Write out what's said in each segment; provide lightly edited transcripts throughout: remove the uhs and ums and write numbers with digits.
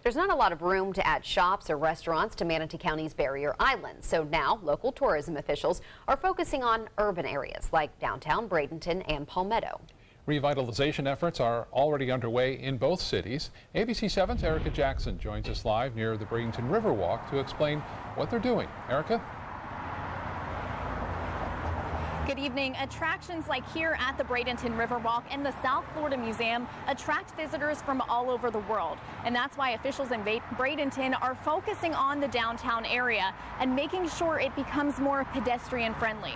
There's not a lot of room to add shops or restaurants to Manatee County's barrier islands. So now local tourism officials are focusing on urban areas like downtown Bradenton and Palmetto. Revitalization efforts are already underway in both cities. ABC7's Erica Jackson joins us live near the Bradenton Riverwalk to explain what they're doing. Erica? Good evening. Attractions like here at the Bradenton Riverwalk and the South Florida Museum attract visitors from all over the world. And that's why officials in Bradenton are focusing on the downtown area and making sure it becomes more pedestrian friendly.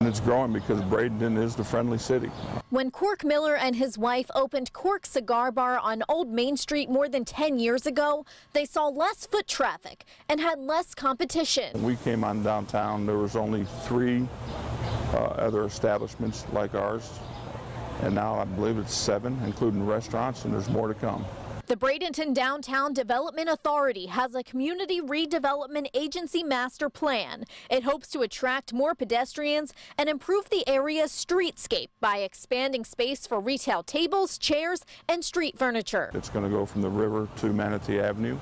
It's growing because Bradenton is the friendly city. When Cork Miller and his wife opened Cork Cigar Bar on Old Main Street more than 10 years ago, they saw less foot traffic and had less competition. When we came on downtown, there was only 3 other establishments like ours, and now I believe it's 7, including restaurants, and there's more to come. The Bradenton Downtown Development Authority has a community redevelopment agency master plan. It hopes to attract more pedestrians and improve the area's streetscape by expanding space for retail tables, chairs, and street furniture. It's going to go from the river to Manatee Avenue,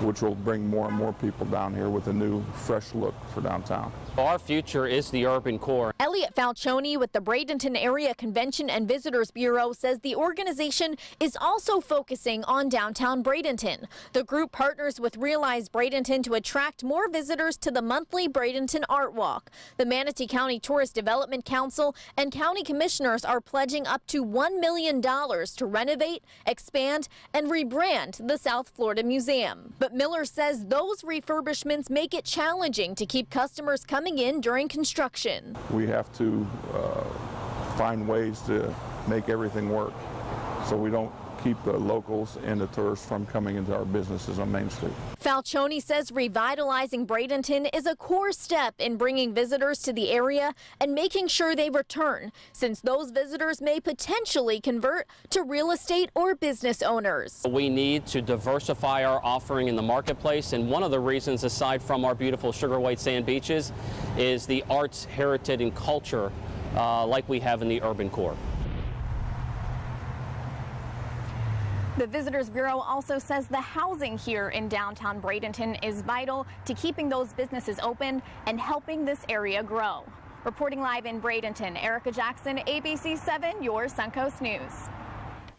which will bring more and more people down here with a new, fresh look for downtown. Our future is the urban core. Elliot Falcioni with the Bradenton Area Convention and Visitors Bureau says the organization is also focusing on downtown Bradenton. The group partners with Realize Bradenton to attract more visitors to the monthly Bradenton Art Walk. The Manatee County Tourist Development Council and county commissioners are pledging up to $1 million to renovate, expand, and rebrand the South Florida Museum. But Miller says those refurbishments make it challenging to keep customers coming in during construction. We have to find ways to make everything work so we don't keep the locals and the tourists from coming into our businesses on Main Street. Falcioni says revitalizing Bradenton is a core step in bringing visitors to the area and making sure they return, since those visitors may potentially convert to real estate or business owners. We need to diversify our offering in the marketplace, and one of the reasons, aside from our beautiful sugar white sand beaches, is the arts, heritage, and culture like we have in the urban core. The Visitors Bureau also says the housing here in downtown Bradenton is vital to keeping those businesses open and helping this area grow. Reporting live in Bradenton, Erica Jackson, ABC7, your Suncoast News.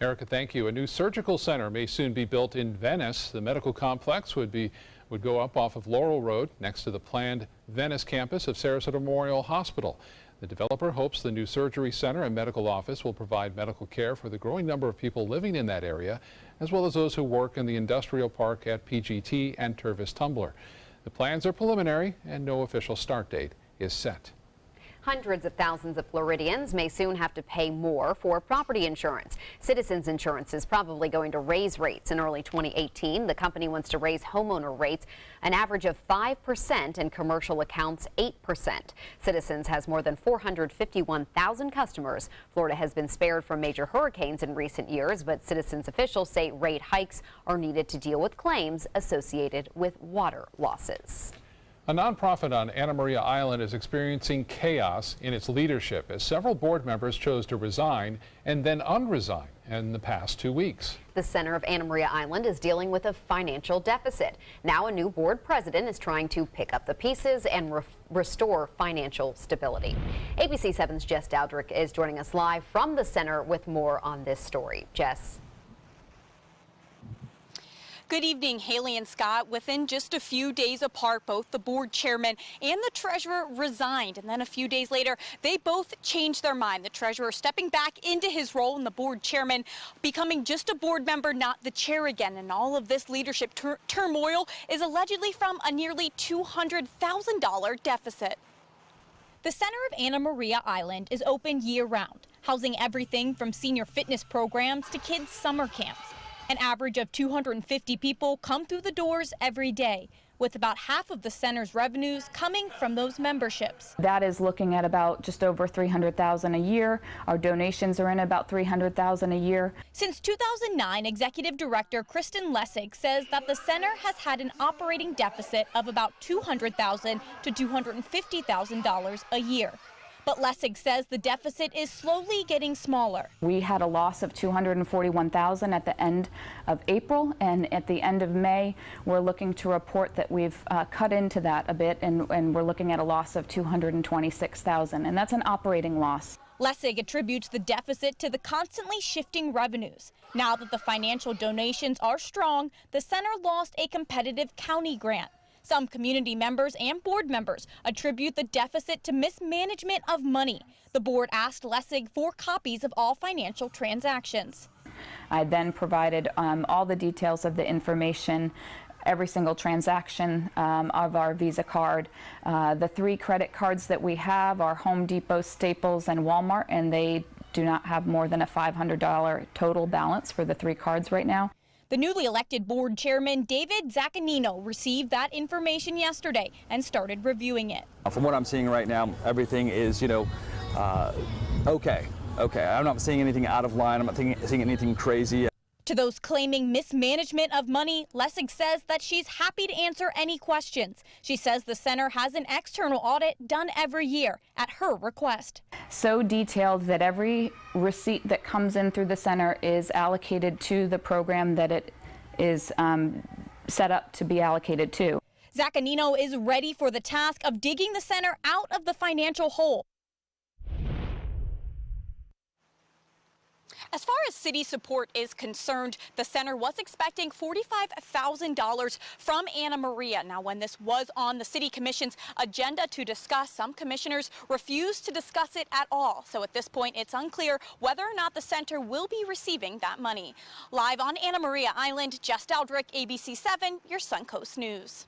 Erica, thank you. A new surgical center may soon be built in Venice. The medical complex would go up off of Laurel Road next to the planned Venice campus of Sarasota Memorial Hospital. The developer hopes the new surgery center and medical office will provide medical care for the growing number of people living in that area, as well as those who work in the industrial park at PGT and Tervis Tumbler. The plans are preliminary and no official start date is set. Hundreds of thousands of Floridians may soon have to pay more for property insurance. Citizens Insurance is probably going to raise rates in early 2018. The company wants to raise homeowner rates an average of 5% and commercial accounts 8%. Citizens has more than 451,000 customers. Florida has been spared from major hurricanes in recent years, but Citizens officials say rate hikes are needed to deal with claims associated with water losses. A nonprofit on Anna Maria Island is experiencing chaos in its leadership as several board members chose to resign and then unresign in the past 2 weeks. The center of Anna Maria Island is dealing with a financial deficit. Now a new board president is trying to pick up the pieces and restore financial stability. ABC7's Jess Dowdrick is joining us live from the center with more on this story. Jess. Good evening, Haley and Scott. Within just a few days apart, both the board chairman and the treasurer resigned. And then a few days later, they both changed their mind. The treasurer stepping back into his role and the board chairman becoming just a board member, not the chair again. And all of this leadership turmoil is allegedly from a nearly $200,000 deficit. The center of Anna Maria Island is open year-round, housing everything from senior fitness programs to kids' summer camps. An average of 250 people come through the doors every day, with about half of the center's revenues coming from those memberships. That is looking at about just over $300,000 a year. Our donations are in about $300,000 a year. Since 2009, Executive Director Kristen Lessig says that the center has had an operating deficit of about $200,000 to $250,000 a year. But Lessig says the deficit is slowly getting smaller. We had a loss of $241,000 at the end of April, and at the end of May, we're looking to report that we've cut into that a bit, and we're looking at a loss of $226,000, and that's an operating loss. Lessig attributes the deficit to the constantly shifting revenues. Now that the financial donations are strong, the center lost a competitive county grant. Some community members and board members attribute the deficit to mismanagement of money. The board asked Lessig for copies of all financial transactions. I then provided all the details of the information, every single transaction of our Visa card. The 3 credit cards that we have are Home Depot, Staples, and Walmart, and they do not have more than a $500 total balance for the 3 cards right now. The newly elected board chairman, David Zaccanino, received that information yesterday and started reviewing it. From what I'm seeing right now, everything is, okay. I'm not seeing anything out of line. I'm not seeing anything crazy. To those claiming mismanagement of money, Lessig says that she's happy to answer any questions. She says the center has an external audit done every year at her request. So detailed that every receipt that comes in through the center is allocated to the program that it is set up to be allocated to. Zaccanino is ready for the task of digging the center out of the financial hole. As far as city support is concerned, the center was expecting $45,000 from Anna Maria. Now, when this was on the city commission's agenda to discuss, some commissioners refused to discuss it at all. So at this point, it's unclear whether or not the center will be receiving that money. Live on Anna Maria Island, Jess Daldrick, ABC7, your Suncoast News.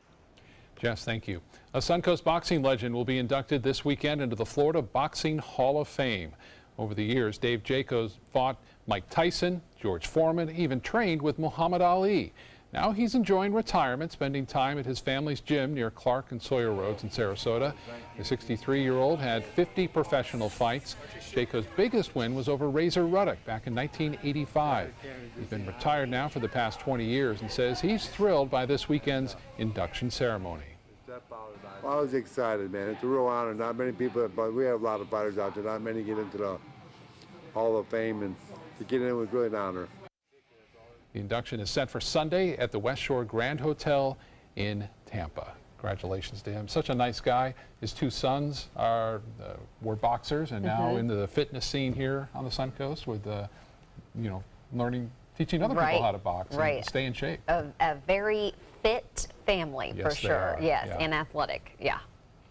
Jess, thank you. A Suncoast boxing legend will be inducted this weekend into the Florida Boxing Hall of Fame. Over the years, Dave Jacobs fought Mike Tyson, George Foreman, even trained with Muhammad Ali. Now he's enjoying retirement, spending time at his family's gym near Clark and Sawyer Roads in Sarasota. The 63-year-old had 50 professional fights. Jacobs' biggest win was over Razor Ruddock back in 1985. He's been retired now for the past 20 years and says he's thrilled by this weekend's induction ceremony. Well, I was excited, man. It's a real honor. Not many people, but we have a lot of fighters out there. Not many get into the Hall of Fame, and to get in was really an honor. The induction is set for Sunday at the West Shore Grand Hotel in Tampa. Congratulations to him. Such a nice guy. His 2 sons were boxers and now into the fitness scene here on the Suncoast with, teaching other people how to box and stay in shape. A very fit family, yes, for sure. Yes, yeah. And athletic. Yeah.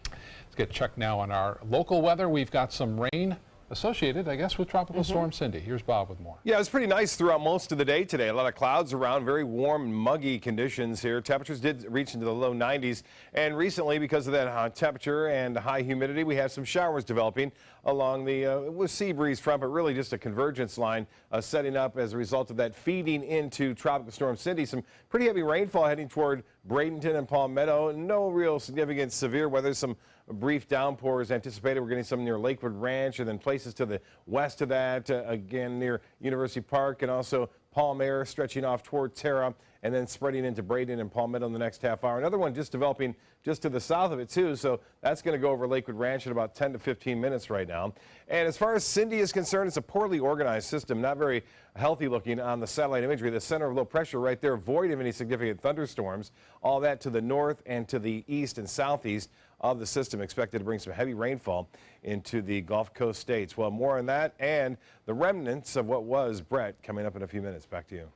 Let's get checked now on our local weather. We've got some rain associated, I guess, with Tropical Storm Cindy. Here's Bob with more. Yeah, it's pretty nice throughout most of the day today. A lot of clouds around, very warm and muggy conditions here. Temperatures did reach into the low 90s. And recently, because of that high temperature and high humidity, we have some showers developing along the sea breeze front, but really just a convergence line setting up as a result of that feeding into Tropical Storm Cindy. Some pretty heavy rainfall heading toward Bradenton and Palmetto. No real significant severe weather. Some brief downpours anticipated. We're getting some near Lakewood Ranch and then places to the west of that, again near University Park and also Palm stretching off toward Terra and then spreading into Braden and Palmetto in the next half hour. Another one just developing just to the south of it too, so that's going to go over Lakewood Ranch in about 10 to 15 minutes right now. And as far as Cindy is concerned, it's a poorly organized system, not very healthy looking on the satellite imagery. The center of low pressure right there, void of any significant thunderstorms. All that to the north and to the east and southeast of the system, expected to bring some heavy rainfall into the Gulf Coast states. Well, more on that and the remnants of what was Brett coming up in a few minutes. Back to you.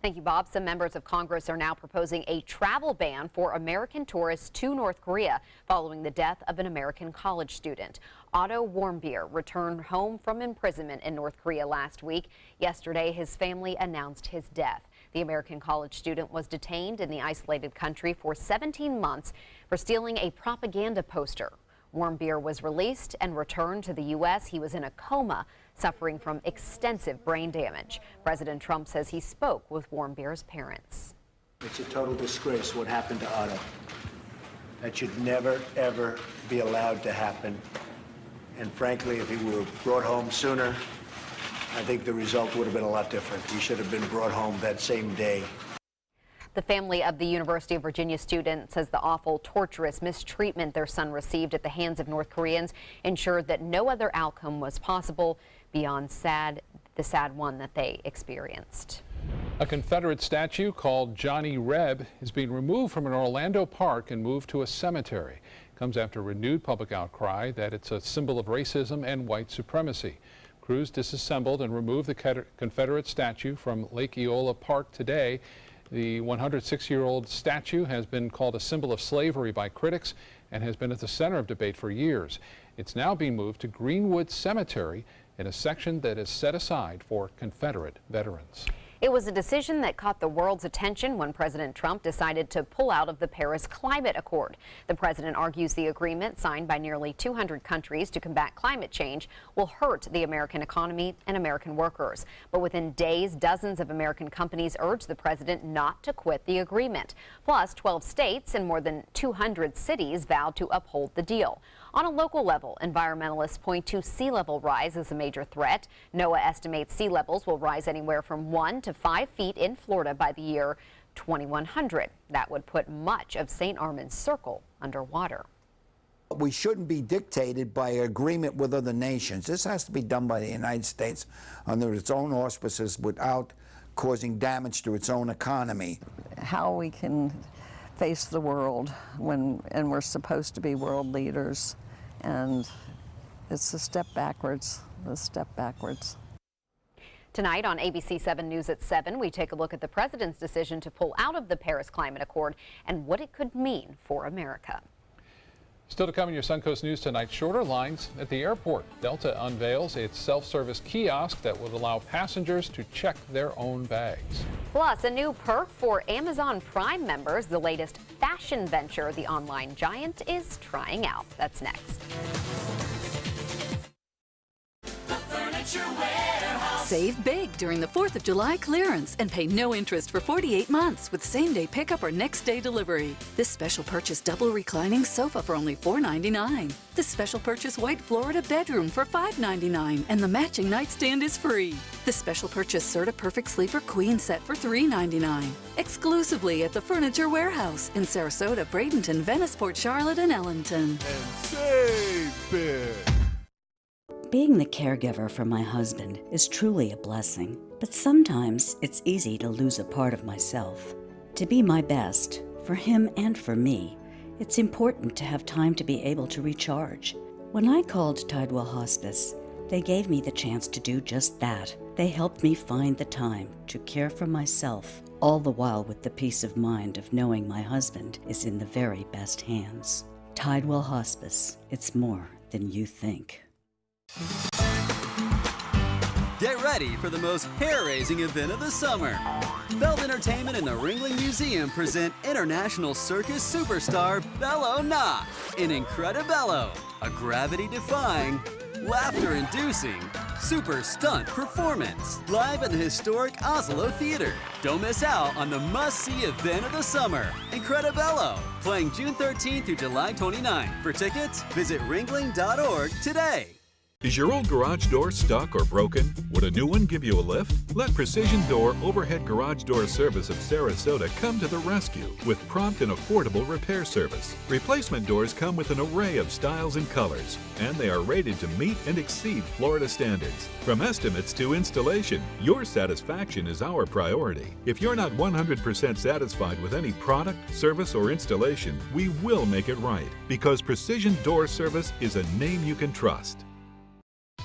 Thank you, Bob. Some members of Congress are now proposing a travel ban for American tourists to North Korea following the death of an American college student. Otto Warmbier returned home from imprisonment in North Korea last week. Yesterday, his family announced his death. The American college student was detained in the isolated country for 17 months for stealing a propaganda poster. Warmbier was released and returned to the U.S. He was in a coma, suffering from extensive brain damage. President Trump says he spoke with Warmbier's parents. It's a total disgrace what happened to Otto. That should never, ever be allowed to happen. And frankly, if he were brought home sooner, I think the result would have been a lot different. He should have been brought home that same day. The family of the University of Virginia student says the awful, torturous mistreatment their son received at the hands of North Koreans ensured that no other outcome was possible beyond the sad one that they experienced. A Confederate statue called Johnny Reb is being removed from an Orlando park and moved to a cemetery. It comes after renewed public outcry that it's a symbol of racism and white supremacy. Crews disassembled and removed the Confederate statue from Lake Eola Park today. The 106-year-old statue has been called a symbol of slavery by critics and has been at the center of debate for years. It's now being moved to Greenwood Cemetery in a section that is set aside for Confederate veterans. It was a decision that caught the world's attention when President Trump decided to pull out of the Paris Climate Accord. The president argues the agreement, signed by nearly 200 countries to combat climate change, will hurt the American economy and American workers. But within days, dozens of American companies urged the president not to quit the agreement. Plus, 12 states and more than 200 cities vowed to uphold the deal. On a local level, environmentalists point to sea level rise as a major threat. NOAA estimates sea levels will rise anywhere from 1 to 5 feet in Florida by the year 2100. That would put much of St. Armand's Circle underwater. We shouldn't be dictated by agreement with other nations. This has to be done by the United States under its own auspices without causing damage to its own economy. How we can face the world and we're supposed to be world leaders, and it's a step backwards, Tonight on ABC7 News at 7, we take a look at the president's decision to pull out of the Paris Climate Accord and what it could mean for America. Still to come in your Suncoast News tonight, shorter lines at the airport. Delta unveils its self-service kiosk that would allow passengers to check their own bags. Plus, a new perk for Amazon Prime members, the latest fashion venture the online giant is trying out. That's next. Save big during the 4th of July clearance and pay no interest for 48 months with same-day pickup or next-day delivery. This special purchase double reclining sofa for only $4.99. This special purchase white Florida bedroom for $5.99, and the matching nightstand is free. This special purchase Serta Perfect Sleeper Queen set for $3.99. Exclusively at the Furniture Warehouse in Sarasota, Bradenton, Venice, Port Charlotte, and Ellington. And save big. Being the caregiver for my husband is truly a blessing, but sometimes it's easy to lose a part of myself. To be my best, for him and for me, it's important to have time to be able to recharge. When I called Tidewell Hospice, they gave me the chance to do just that. They helped me find the time to care for myself, all the while with the peace of mind of knowing my husband is in the very best hands. Tidewell Hospice, it's more than you think. Get ready for the most hair-raising event of the summer. Belt Entertainment and the Ringling Museum present international circus superstar Bello Knott in Incredibello, a gravity-defying, laughter-inducing, super stunt performance live at the historic Oslo Theater. Don't miss out on the must-see event of the summer, Incredibello, playing June 13th through July 29th. For tickets, visit ringling.org today. Is your old garage door stuck or broken? Would a new one give you a lift? Let Precision Door Overhead Garage Door Service of Sarasota come to the rescue with prompt and affordable repair service. Replacement doors come with an array of styles and colors, and they are rated to meet and exceed Florida standards. From estimates to installation, your satisfaction is our priority. If you're not 100% satisfied with any product, service, or installation, we will make it right, because Precision Door Service is a name you can trust.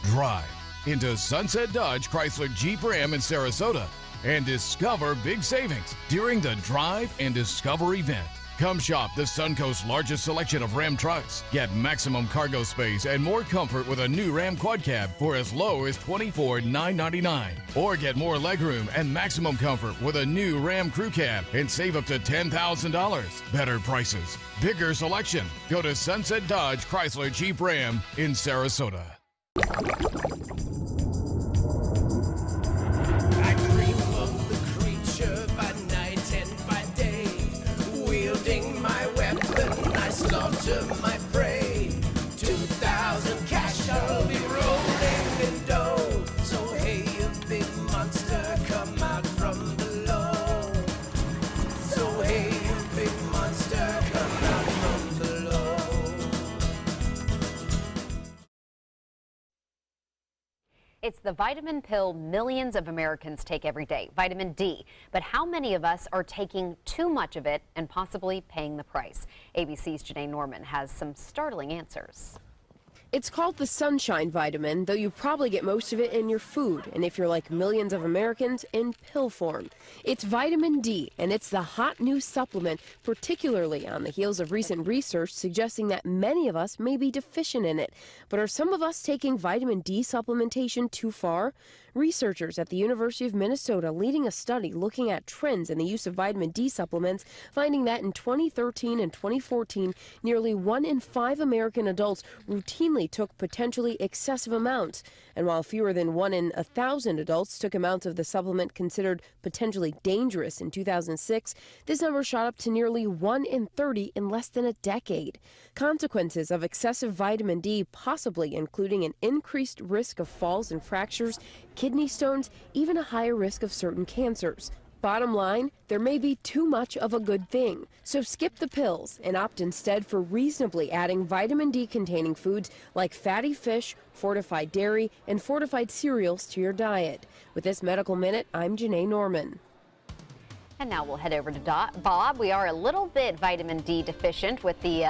Drive into Sunset Dodge Chrysler Jeep Ram in Sarasota and discover big savings during the Drive and Discover event. Come shop the Suncoast's largest selection of Ram trucks. Get maximum cargo space and more comfort with a new Ram Quad Cab for as low as $24,999. Or get more legroom and maximum comfort with a new Ram Crew Cab and save up to $10,000. Better prices, bigger selection. Go to Sunset Dodge Chrysler Jeep Ram in Sarasota. I dream of the creature by night and by day. Wielding my weapon, I slaughter my prey. 2,000 cash, I'll be rolling in dough. So hey, you big monster, come out from below. So It's the vitamin pill millions of Americans take every day, vitamin D. But how many of us are taking too much of it and possibly paying the price? ABC's Janae Norman has some startling answers. It's called the sunshine vitamin, though you probably get most of it in your food, and if you're like millions of Americans, in pill form. It's vitamin D, and it's the hot new supplement, particularly on the heels of recent research suggesting that many of us may be deficient in it. But are some of us taking vitamin D supplementation too far? Researchers at the University of Minnesota leading a study looking at trends in the use of vitamin D supplements, finding that in 2013 and 2014, nearly 1 in 5 American adults routinely took potentially excessive amounts. And while fewer than 1 in 1,000 adults took amounts of the supplement considered potentially dangerous in 2006, this number shot up to nearly 1 in 30 in less than a decade. Consequences of excessive vitamin D possibly including an increased risk of falls and fractures, kidney stones, even a higher risk of certain cancers. Bottom line, there may be too much of a good thing. So skip the pills and opt instead for reasonably adding vitamin D containing foods like fatty fish, fortified dairy, and fortified cereals to your diet. With this Medical Minute, I'm Janae Norman. And now we'll head over to Bob. We are a little bit vitamin D deficient with the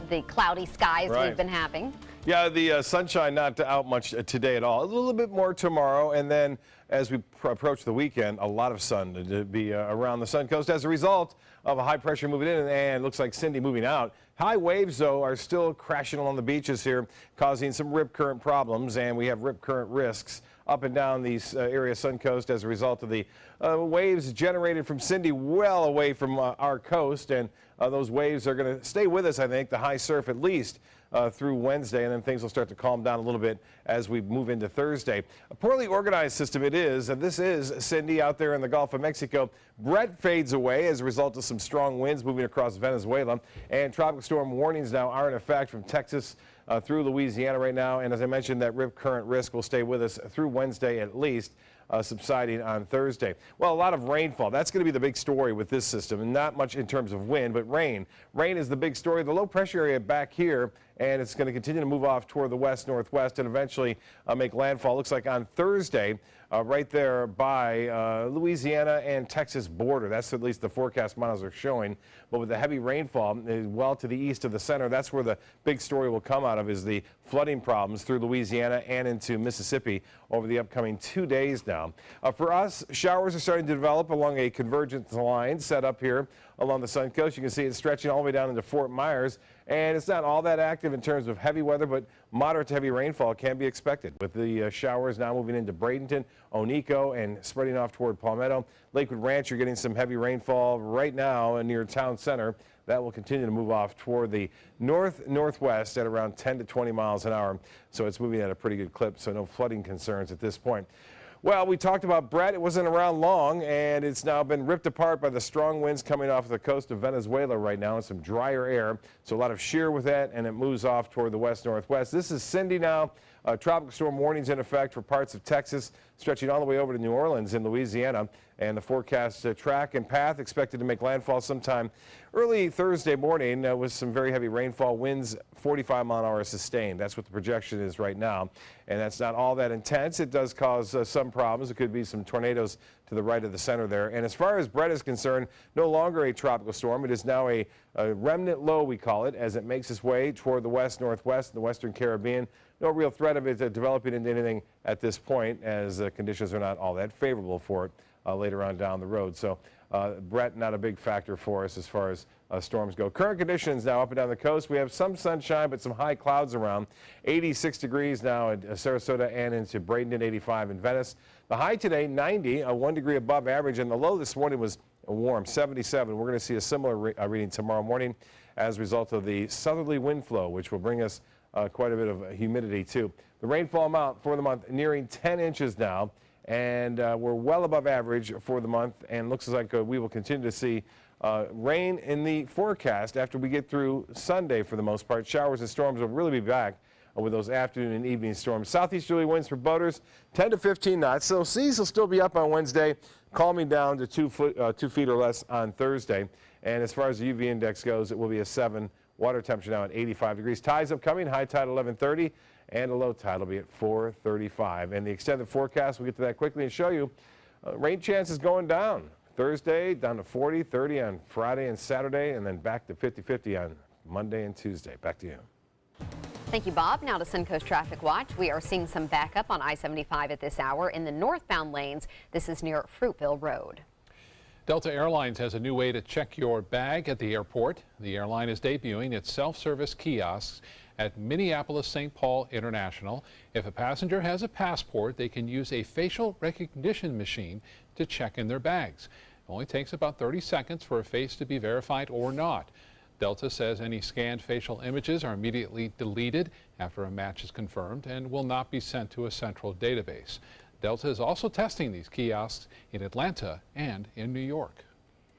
the cloudy skies we've been having. Yeah, the sunshine not out much today at all. A little bit more tomorrow, and then as we approach the weekend, a lot of sun to be around the Sun Coast as a result of a high pressure moving in, and looks like Cindy moving out. High waves, though, are still crashing along the beaches here, causing some rip current problems, and we have rip current risks up and down these areas, Sun Coast, as a result of the waves generated from Cindy well away from our coast, and those waves are going to stay with us, I think, the high surf at least through Wednesday, and then things will start to calm down a little bit as we move into Thursday. A poorly organized system it is, and this is Cindy out there in the Gulf of Mexico. Brett fades away as a result of some strong winds moving across Venezuela, and tropical storm warnings now are in effect from Texas through Louisiana right now, and as I mentioned, that rip current risk will stay with us through Wednesday at least, subsiding on Thursday. Well, a lot of rainfall. That's going to be the big story with this system, and not much in terms of wind, but rain. Rain is the big story. The low pressure area back here, and it's going to continue to move off toward the west-northwest and eventually make landfall. Looks like on Thursday, right there by Louisiana and Texas border. That's at least the forecast models are showing. But with the heavy rainfall well to the east of the center, that's where the big story will come out of, is the flooding problems through Louisiana and into Mississippi over the upcoming 2 days now. For us, showers are starting to develop along a convergence line set up here along the Sun Coast. You can see it stretching all the way down into Fort Myers, and it's not all that active in terms of heavy weather, but moderate to heavy rainfall can be expected, with the showers now moving into Bradenton, Oneiko, and spreading off toward Palmetto. Lakewood Ranch, you're getting some heavy rainfall right now near town center. That will continue to move off toward the northwest at around 10 to 20 miles an hour. So it's moving at a pretty good clip, so no flooding concerns at this point. Well, we talked about Brett. It wasn't around long, and it's now been ripped apart by the strong winds coming off the coast of Venezuela right now and some drier air. So a lot of shear with that, and it moves off toward the west-northwest. This is Cindy now. Tropical storm warnings in effect for parts of Texas, stretching all the way over to New Orleans in Louisiana. And the forecast track and path expected to make landfall sometime early Thursday morning with some very heavy rainfall, winds 45-mile-an-hour sustained. That's what the projection is right now. And that's not all that intense. It does cause some problems. It could be some tornadoes to the right of the center there. And as far as Brett is concerned, no longer a tropical storm. It is now a remnant low, we call it, as it makes its way toward the west-northwest and the western Caribbean. No real threat of it developing into anything at this point, as conditions are not all that favorable for it later on down the road. So Brett, not a big factor for us as far as storms go. Current conditions now up and down the coast. We have some sunshine, but some high clouds around. 86 degrees now in Sarasota and into Bradenton, 85 in Venice. The high today, 90, 1 degree above average, and the low this morning was warm, 77. We're going to see a similar reading tomorrow morning as a result of the southerly wind flow, which will bring us quite a bit of humidity too. The rainfall amount for the month nearing 10 inches now, and we're well above average for the month, and looks like we will continue to see rain in the forecast after we get through Sunday for the most part. Showers and storms will really be back with those afternoon and evening storms. Southeasterly winds for boaters, 10 to 15 knots. So seas will still be up on Wednesday, calming down to 2 feet or less on Thursday. And as far as the UV index goes, it will be a 7. Water temperature now at 85 degrees. Tides upcoming, high tide 11:30, and a low tide will be at 4:35. And the extended forecast, we'll get to that quickly and show you. Rain chances going down. Thursday down to 40, 30 on Friday and Saturday, and then back to 50-50 on Monday and Tuesday. Back to you. Thank you, Bob. Now to Suncoast Traffic Watch. We are seeing some backup on I-75 at this hour in the northbound lanes. This is near Fruitville Road. Delta Airlines has a new way to check your bag at the airport. The airline is debuting its self-service kiosks at Minneapolis-St. Paul International. If a passenger has a passport, they can use a facial recognition machine to check in their bags. It only takes about 30 seconds for a face to be verified or not. Delta says any scanned facial images are immediately deleted after a match is confirmed and will not be sent to a central database. Delta is also testing these kiosks in Atlanta and in New York.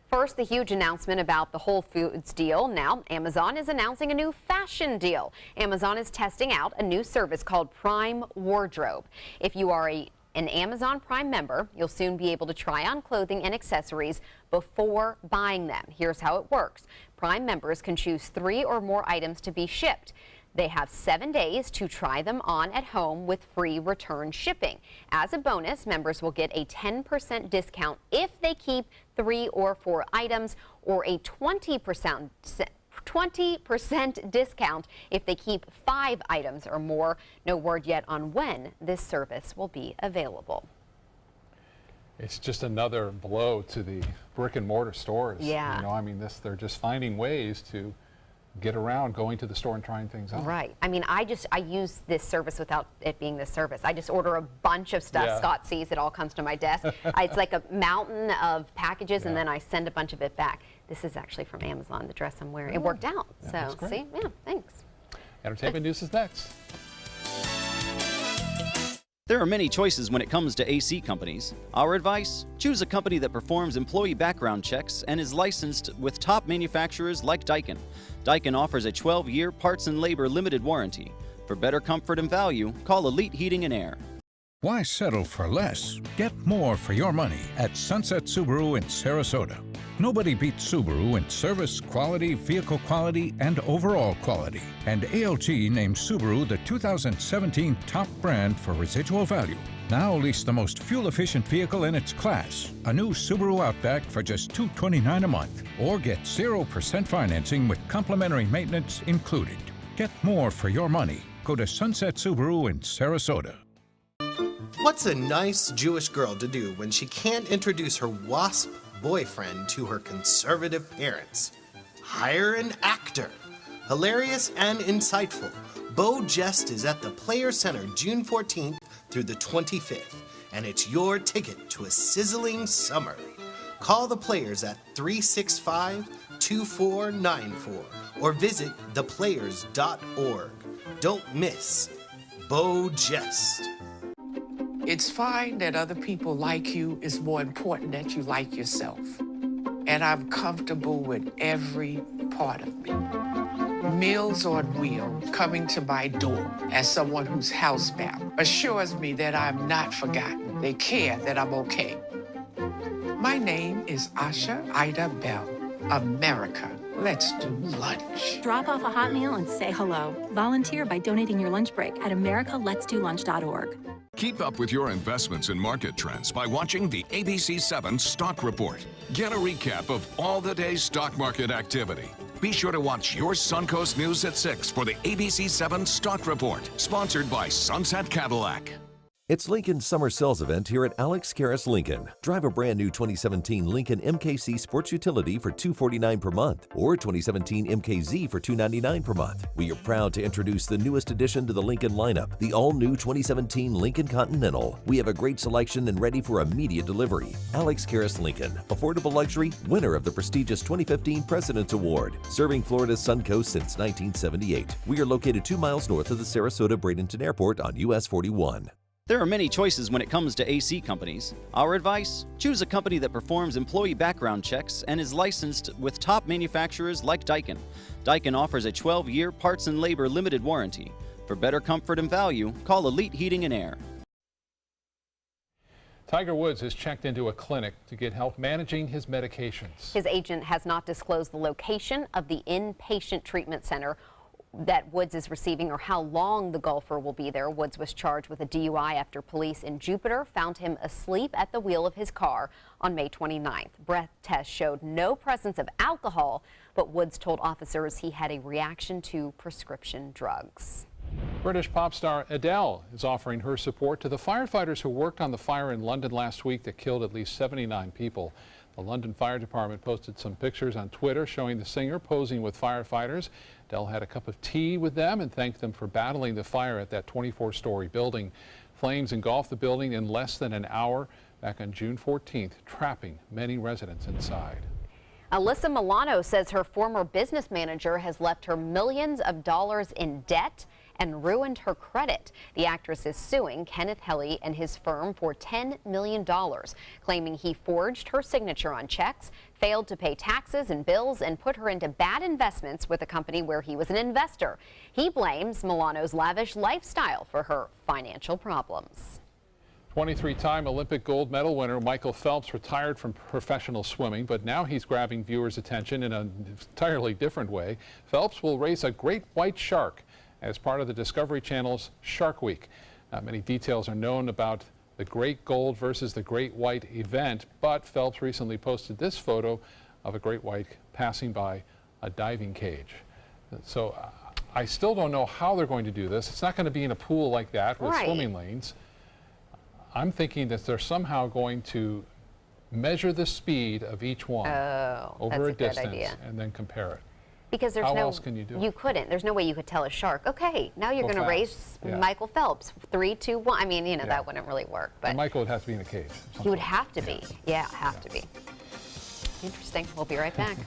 First, the huge announcement about the Whole Foods deal. Now, Amazon is announcing a new fashion deal. Amazon is testing out a new service called Prime Wardrobe. If you are an Amazon Prime member, you'll soon be able to try on clothing and accessories before buying them. Here's how it works. Prime members can choose 3 or more items to be shipped. They have 7 days to try them on at home with free return shipping. As a bonus, members will get a 10% discount if they keep 3 or 4 items, or a 20% discount if they keep 5 items or more. No word yet on when this service will be available. It's just another blow to the brick and mortar stores. Yeah. You know, I mean, they're just finding ways to get around going to the store and trying things out. Right. I mean, I use this service without it being this service. I just order a bunch of stuff. Yeah. Scott sees it all comes to my desk. It's like a mountain of packages, and then I send a bunch of it back. This is actually from Amazon, the dress I'm wearing. It worked out. Yeah, so, see? Yeah, thanks. Entertainment news is next. There are many choices when it comes to AC companies. Our advice? Choose a company that performs employee background checks and is licensed with top manufacturers like Daikin. Daikin offers a 12-year parts and labor limited warranty. For better comfort and value, call Elite Heating and Air. Why settle for less? Get more for your money at Sunset Subaru in Sarasota. Nobody beats Subaru in service, quality, vehicle quality, and overall quality. And ALG named Subaru the 2017 top brand for residual value. Now lease the most fuel-efficient vehicle in its class, a new Subaru Outback for just $229 a month. Or get 0% financing with complimentary maintenance included. Get more for your money. Go to Sunset Subaru in Sarasota. What's a nice Jewish girl to do when she can't introduce her WASP boyfriend to her conservative parents? Hire an actor. Hilarious and insightful, Bo Jest is at the Players Center June 14th through the 25th, and it's your ticket to a sizzling summer. Call the Players at 365-2494 or visit theplayers.org. Don't miss Bo Jest. It's fine that other people like you. It's more important that you like yourself. And I'm comfortable with every part of me. Meals on Wheels coming to my door as someone who's housebound assures me that I'm not forgotten. They care that I'm okay. My name is Asha Ida Bell. America, let's do lunch. Drop off a hot meal and say hello. Volunteer by donating your lunch break at americaletsdolunch.org. Keep up with your investments and market trends by watching the ABC7 Stock Report. Get a recap of all the day's stock market activity. Be sure to watch your Suncoast News at 6 for the ABC7 Stock Report, sponsored by Sunset Cadillac. It's Lincoln's summer sales event here at Alex Karras Lincoln. Drive a brand new 2017 Lincoln MKC Sports Utility for $249 per month or 2017 MKZ for $299 per month. We are proud to introduce the newest addition to the Lincoln lineup, the all-new 2017 Lincoln Continental. We have a great selection and ready for immediate delivery. Alex Karras Lincoln, affordable luxury, winner of the prestigious 2015 President's Award, serving Florida's Suncoast since 1978. We are located 2 miles north of the Sarasota-Bradenton Airport on US 41. There are many choices when it comes to AC companies. Our advice? Choose a company that performs employee background checks and is licensed with top manufacturers like Daikin. Daikin offers a 12-year parts and labor limited warranty. For better comfort and value, call Elite Heating and Air. Tiger Woods has checked into a clinic to get help managing his medications. His agent has not disclosed the location of the inpatient treatment center that Woods is receiving or how long the golfer will be there. Woods was charged with a DUI after police in Jupiter found him asleep at the wheel of his car on May 29th. Breath tests showed no presence of alcohol, but Woods told officers he had a reaction to prescription drugs. British pop star Adele is offering her support to the firefighters who worked on the fire in London last week that killed at least 79 people. The London Fire Department posted some pictures on Twitter showing the singer posing with firefighters. Adele had a cup of tea with them and thanked them for battling the fire at that 24-story building. Flames engulfed the building in less than an hour back on June 14th, trapping many residents inside. Alyssa Milano says her former business manager has left her millions of dollars in debt and ruined her credit. The actress is suing Kenneth Helly and his firm for $10 million, claiming he forged her signature on checks, failed to pay taxes and bills, and put her into bad investments with a company where he was an investor. He blames Milano's lavish lifestyle for her financial problems. 23-time Olympic gold medal winner Michael Phelps retired from professional swimming, but now he's grabbing viewers' attention in an entirely different way. Phelps will race a great white shark as part of the Discovery Channel's Shark Week. Not many details are known about the great gold versus the great white event, but Phelps recently posted this photo of a great white passing by a diving cage. So I still don't know how they're going to do this. It's not going to be in a pool like that with swimming lanes. I'm thinking that they're somehow going to measure the speed of each one over a distance and then compare it. Because there's How else can you do it? You couldn't. There's no way you could tell a shark, okay, now you're going to race Michael Phelps. 3, 2, 1. I mean, you know, that wouldn't really work. But and Michael would have to be in a cage. He would have to be. Yeah, have to be. Interesting. We'll be right back.